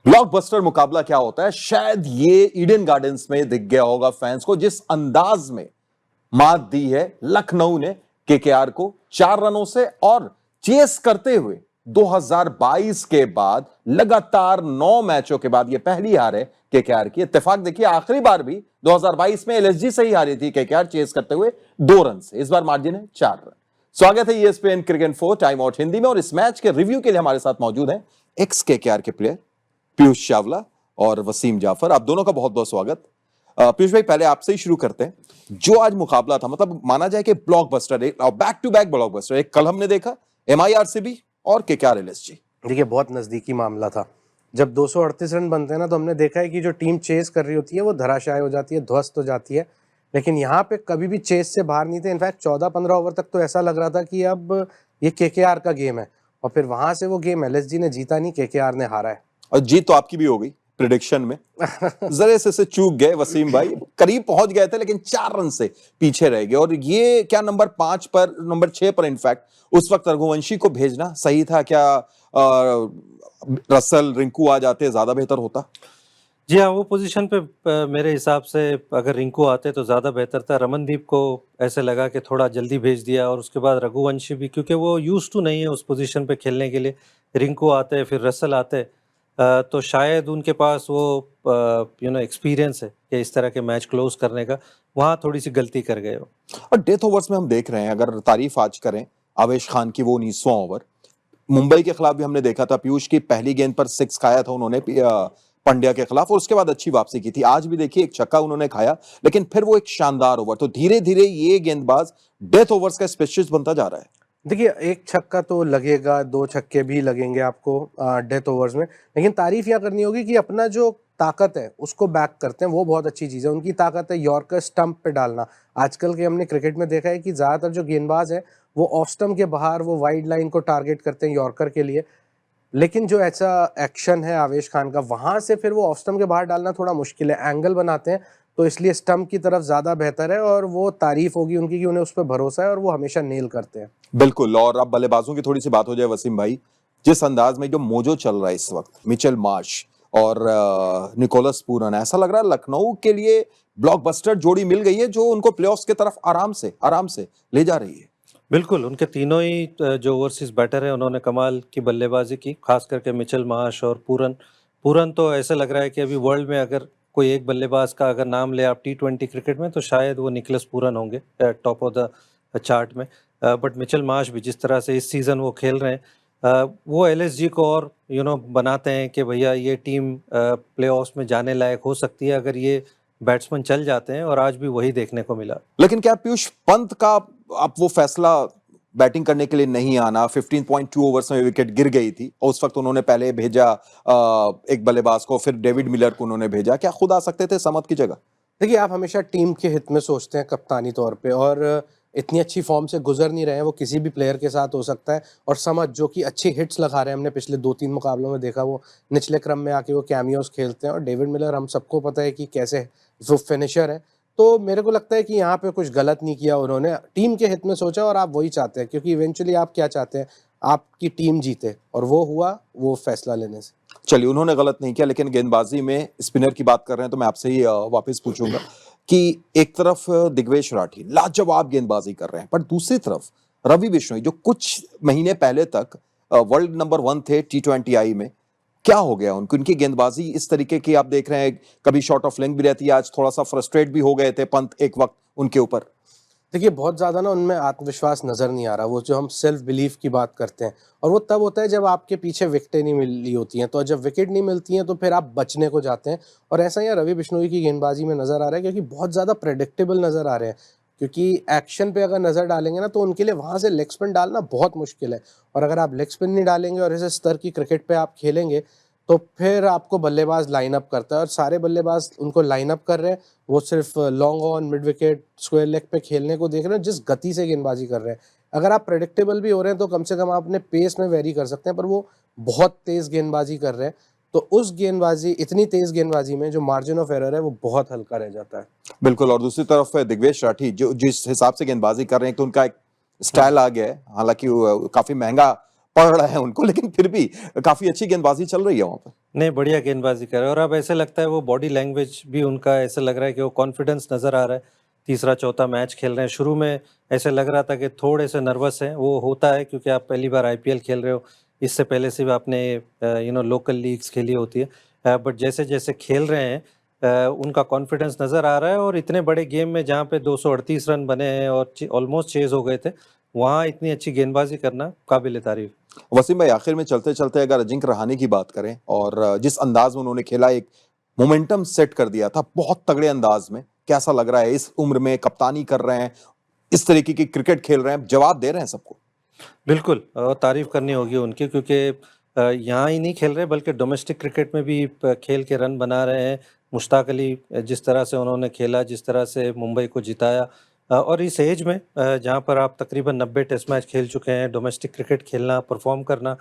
Blockbuster मुकाबला क्या होता है, शायद ये ईडन गार्डन्स में दिख गया होगा फैंस को, जिस अंदाज में मात दी है लखनऊ ने केकेआर को 4 रनों से, और चेस करते हुए 2022 के बाद लगातार 9 मैचों के बाद ये पहली हार है केकेआर की। इत्तेफाक देखिए, आखिरी बार भी 2022 में एलएसजी से ही हारी थी केकेआर चेस करते हुए 2 रन से। इस बार मार्जिन है 4 रन। स्वागत है ESPN cricket 4 time out Hindi में, और इस मैच के रिव्यू के लिए हमारे साथ मौजूद हैं एक्स केकेआर के प्लेयर पीयूष चावला और वसीम जाफर। आप दोनों का बहुत बहुत स्वागत। पीयूष भाई, पहले आपसे ही शुरू करते हैं। जो आज मुकाबला था, मतलब माना जाए कि ब्लॉकबस्टर, एक बैक टू बैक ब्लॉकबस्टर, एक कल हमने देखा एमआईआरसीबी और केकेआर एलएसजी। देखिए, बहुत नजदीकी मामला था। जब 238 रन बनते हैं ना, तो हमने देखा है कि जो टीम चेस कर रही होती है वो धराशायी हो जाती है, ध्वस्त हो जाती है। लेकिन यहाँ पे कभी भी चेस से बाहर नहीं थे। इनफैक्ट 14-15 ओवर तक तो ऐसा लग रहा था कि अब ये केकेआर का गेम है, और फिर वहां से वो गेम एलएसजी ने जीता नहीं, केकेआर ने हारा है। और जीत तो आपकी भी हो गई प्रिडिक्शन में। जरे से चूक गए वसीम भाई, करीब पहुंच गए थे लेकिन 4 रन से पीछे रह गए। और ये क्या नंबर 5 पर, नंबर 6 पर इनफैक्ट उस वक्त रघुवंशी को भेजना सही था क्या? रसल, रिंकू आ जाते ज्यादा बेहतर होता। जी हाँ, वो पोजीशन पे मेरे हिसाब से अगर रिंकू आते तो ज़्यादा बेहतर था। रमनदीप को ऐसे लगा कि थोड़ा जल्दी भेज दिया, और उसके बाद रघुवंशी भी, क्योंकि वो यूज टू नहीं है उस पोजीशन पे खेलने के लिए। रिंकू आते फिर रसल आते, तो शायद उनके पास वो एक्सपीरियंस है कि इस तरह के मैच क्लोज करने का। वहाँ थोड़ी सी गलती कर गए हो। और डेथ ओवर्स में हम देख रहे हैं, अगर तारीफ आज करें आवेश खान की, वो 19वां ओवर मुंबई के खिलाफ भी हमने देखा था। पीयूष की पहली गेंद पर 6 खाया था उन्होंने पंड्या के खिलाफ, और उसके बाद अच्छी वापसी की थी। आज भी देखिए एक छक्का उन्होंने खाया, लेकिन फिर वो एक शानदार ओवर। तो धीरे धीरे ये गेंदबाज डेथ ओवर्स का स्पेशलिस्ट बनता जा रहा है। देखिए, एक छक्का तो लगेगा, 2 छक्के भी लगेंगे आपको डेथ ओवर्स में। लेकिन तारीफ यहाँ करनी होगी कि अपना जो ताकत है उसको बैक करते हैं, वो बहुत अच्छी चीज़ है। उनकी ताकत है यॉर्कर स्टंप पे डालना। आजकल के हमने क्रिकेट में देखा है कि ज़्यादातर जो गेंदबाज है वो ऑफ स्टंप के बाहर वो वाइड लाइन को टारगेट करते हैं यॉर्कर के लिए। लेकिन जो ऐसा एक्शन है आवेश खान का, वहां से फिर वो ऑफ स्टंप के बाहर डालना थोड़ा मुश्किल है। एंगल बनाते हैं, तो इसलिए स्टंप की तरफ ज़्यादा बेहतर है, और वो तारीफ होगी उनकी कि उन्हें उस पर भरोसा है और वो हमेशा नेल करते हैं। बिल्कुल। और अब बल्लेबाजों की थोड़ी सी बात हो जाए वसीम भाई, जिस अंदाज में जो मोजो चल रहा है इस वक्त, मिचेल मार्श और निकोलस पूरन, ऐसा लग रहा है लखनऊ के लिए ब्लॉकबस्टर जोड़ी मिल गई है जो उनको प्लेऑफ्स की तरफ आराम से ले जा रही है। बिल्कुल, उनके तीनों ही जो ओवरसीज बैटर हैं उन्होंने कमाल की बल्लेबाजी की, खास करके मिचेल मार्श और पूरन। पूरन तो ऐसा लग रहा है कि अभी वर्ल्ड में अगर कोई एक बल्लेबाज का अगर नाम ले आप टी20 क्रिकेट में, तो शायद वो निकोलस पूरन होंगे टॉप ऑफ द चार्ट में। बट मिचेल मार्श भी जिस तरह से इस सीज़न वो खेल रहे हैं, वो एलएसजी को और बनाते हैं कि भैया ये टीम प्लेऑफ्स में जाने लायक हो सकती है अगर ये बैट्समैन चल जाते हैं, और आज भी वही देखने को मिला। लेकिन क्या पीयूष पंत का अब वो फैसला बैटिंग करने के लिए नहीं आना, 15.2 ओवर्स में विकेट गिर गई थी, और उस वक्त उन्होंने पहले भेजा एक बल्लेबाज को, फिर डेविड मिलर को उन्होंने भेजा, क्या खुद आ सकते थे समत की जगह? देखिए, आप हमेशा टीम के हित में सोचते हैं कप्तानी तौर पे, और इतनी अच्छी फॉर्म से गुजर नहीं रहे हैं, वो किसी भी प्लेयर के साथ हो सकता है। और समझ जो कि अच्छी हिट्स लगा रहे हैं, हमने पिछले 2-3 मुकाबलों में देखा, वो निचले क्रम में आके वो कैमियोस खेलते हैं। और डेविड मिलर हम सबको पता है कि कैसे वो फिनिशर है। तो मेरे को लगता है कि यहाँ पे कुछ गलत नहीं किया उन्होंने, टीम के हित में सोचा, और आप वही चाहते हैं, क्योंकि इवेंचुअली आप क्या चाहते हैं, आपकी टीम जीते, और वो हुआ वो फैसला लेने से। चलिए, उन्होंने गलत नहीं किया, लेकिन गेंदबाजी में स्पिनर की बात कर रहे हैं तो मैं आपसे ही वापस पूछूंगा कि एक तरफ दिग्वेश राठी लाजवाब गेंदबाजी कर रहे हैं, पर दूसरी तरफ रवि बिश्नोई जो कुछ महीने पहले तक वर्ल्ड नंबर 1 थे T20I में, क्या हो गया उनको? उनकी गेंदबाजी इस तरीके की आप देख रहे हैं, कभी शॉर्ट ऑफ लेंथ भी रहती है, आज थोड़ा सा फ्रस्ट्रेट भी हो गए थे पंत एक वक्त उनके ऊपर। देखिए, बहुत ज़्यादा ना उनमें आत्मविश्वास नज़र नहीं आ रहा, वो जो हम सेल्फ बिलीफ की बात करते हैं। और वो तब होता है जब आपके पीछे विकेटें नहीं मिली होती हैं। तो जब विकेट नहीं मिलती हैं तो फिर आप बचने को जाते हैं, और ऐसा यहाँ रवि बिश्नोई की गेंदबाजी में नज़र आ रहा है, क्योंकि बहुत ज़्यादा प्रेडिक्टेबल नज़र आ रहे हैं। क्योंकि एक्शन पे अगर नज़र डालेंगे ना, तो उनके लिए वहाँ से लेग स्पिन डालना बहुत मुश्किल है। और अगर आप लेग स्पिन नहीं डालेंगे और इस स्तर की क्रिकेट पे आप खेलेंगे, तो फिर आपको बल्लेबाज लाइन अप करता है, और सारे बल्लेबाज उनको लाइन अप कर रहे हैं। वो सिर्फ long on, mid wicket, square leg पे खेलने को देख रहे हैं, जिस गति से गेंदबाजी कर रहे हैं। अगर आप प्रेडिक्टेबल भी हो रहे हैं तो कम से कम आप अपने पेस में वेरी कर सकते हैं, पर वो बहुत तेज़ गेंदबाजी कर रहे हैं। तो उस गेंदबाजी, इतनी तेज़ गेंदबाजी में जो मार्जिन ऑफ एरर है वो बहुत हल्का रह जाता है। बिल्कुल। और दूसरी तरफ दिग्वेश राठी जो जिस हिसाब से गेंदबाजी कर रहे हैं, तो उनका एक स्टाइल आ गया है, हालांकि वो काफी महंगा पड़ रहा है उनको, लेकिन फिर भी काफी अच्छी गेंदबाजी चल रही है वहां पर। नहीं, बढ़िया गेंदबाजी कर रहे हैं और अब ऐसे लगता है वो बॉडी लैंग्वेज भी उनका ऐसा लग रहा है कि वो कॉन्फिडेंस नज़र आ रहा है। तीसरा चौथा मैच खेल रहे हैं, शुरू में ऐसे लग रहा था कि थोड़े से नर्वस हैं, वो होता है क्योंकि आप पहली बार आईपीएल खेल रहे हो, इससे पहले सिर्फ आपने लोकल लीग्स खेली होती है, बट जैसे जैसे खेल रहे हैं उनका कॉन्फिडेंस नज़र आ रहा है और इतने बड़े गेम में जहाँ पे 238 रन बने हैं और ऑलमोस्ट चेज हो गए थे, वहाँ इतनी अच्छी गेंदबाजी करना काबिल तारीफ। वसीम भाई, आखिर में चलते चलते अगर अजिंक्य रहाणे की बात करें और जिस अंदाज में उन्होंने खेला, एक मोमेंटम सेट कर दिया था बहुत तगड़े अंदाज में, कैसा लग रहा है इस उम्र में कप्तानी कर रहे हैं, इस तरीके की क्रिकेट खेल रहे हैं, जवाब दे रहे हैं सबको? बिल्कुल तारीफ करनी होगी उनकी क्योंकि यहाँ ही नहीं खेल रहे बल्कि डोमेस्टिक क्रिकेट में भी खेल के रन बना रहे हैं। मुश्ताक अली जिस तरह से उन्होंने खेला, जिस तरह से मुंबई को जिताया, और इस एज में जहाँ पर आप तकरीबन 90 टेस्ट मैच खेल चुके हैं, डोमेस्टिक क्रिकेट खेलना, परफॉर्म करना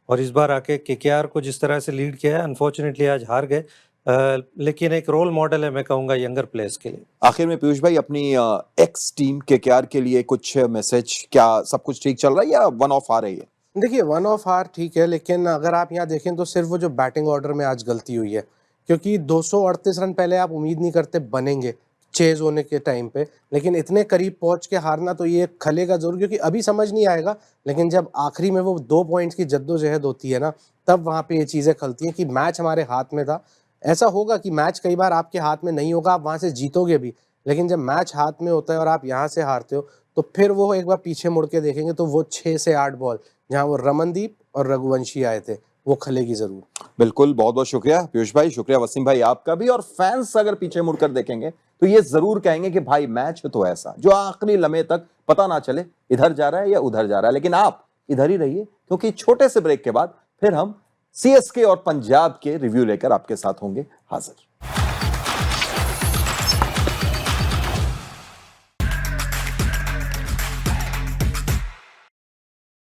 और इस बार आके केकेआर को जिस तरह से लीड किया है, अनफॉर्चुनेटली आज हार गए, लेकिन एक रोल मॉडल है मैं कहूँगा यंगर प्लेयर्स के लिए। आखिर में पीयूष भाई, अपनी एक्स टीम केकेआर के लिए कुछ मैसेज, क्या सब कुछ ठीक चल रहा है या वन ऑफ आ रही है? देखिए, वन ऑफ हार ठीक है, लेकिन अगर आप यहाँ देखें तो सिर्फ वो जो बैटिंग ऑर्डर में आज गलती हुई है, क्योंकि 238 रन पहले आप उम्मीद नहीं करते बनेंगे चेज होने के टाइम पे, लेकिन इतने करीब पहुंच के हारना तो ये खलेगा जरूर, क्योंकि अभी समझ नहीं आएगा, लेकिन जब आखिरी में वो 2 पॉइंट्स की जद्दोजहद होती है ना, तब वहाँ पे ये चीज़ें खलती हैं कि मैच हमारे हाथ में था। ऐसा होगा कि मैच कई बार आपके हाथ में नहीं होगा, आप वहाँ से जीतोगे भी, लेकिन जब मैच हाथ में होता है और आप यहाँ से हारते हो, तो फिर वो एक बार पीछे मुड़ के देखेंगे तो वो 6 से 8 बॉल जहाँ वो रमनदीप और रघुवंशी आए थे, वो खलेगी जरूर। बिल्कुल, बहुत बहुत शुक्रिया पीयूष भाई, शुक्रिया वसीम भाई आपका भी। और फैंस अगर पीछे मुड़कर देखेंगे तो ये जरूर कहेंगे कि भाई मैच है तो ऐसा, जो आखिरी लम्हे तक पता ना चले इधर जा रहा है या उधर जा रहा है, लेकिन आप इधर ही रहिए क्योंकि छोटे से ब्रेक के बाद फिर हम सीएसके और पंजाब के रिव्यू लेकर आपके साथ होंगे हाजिर।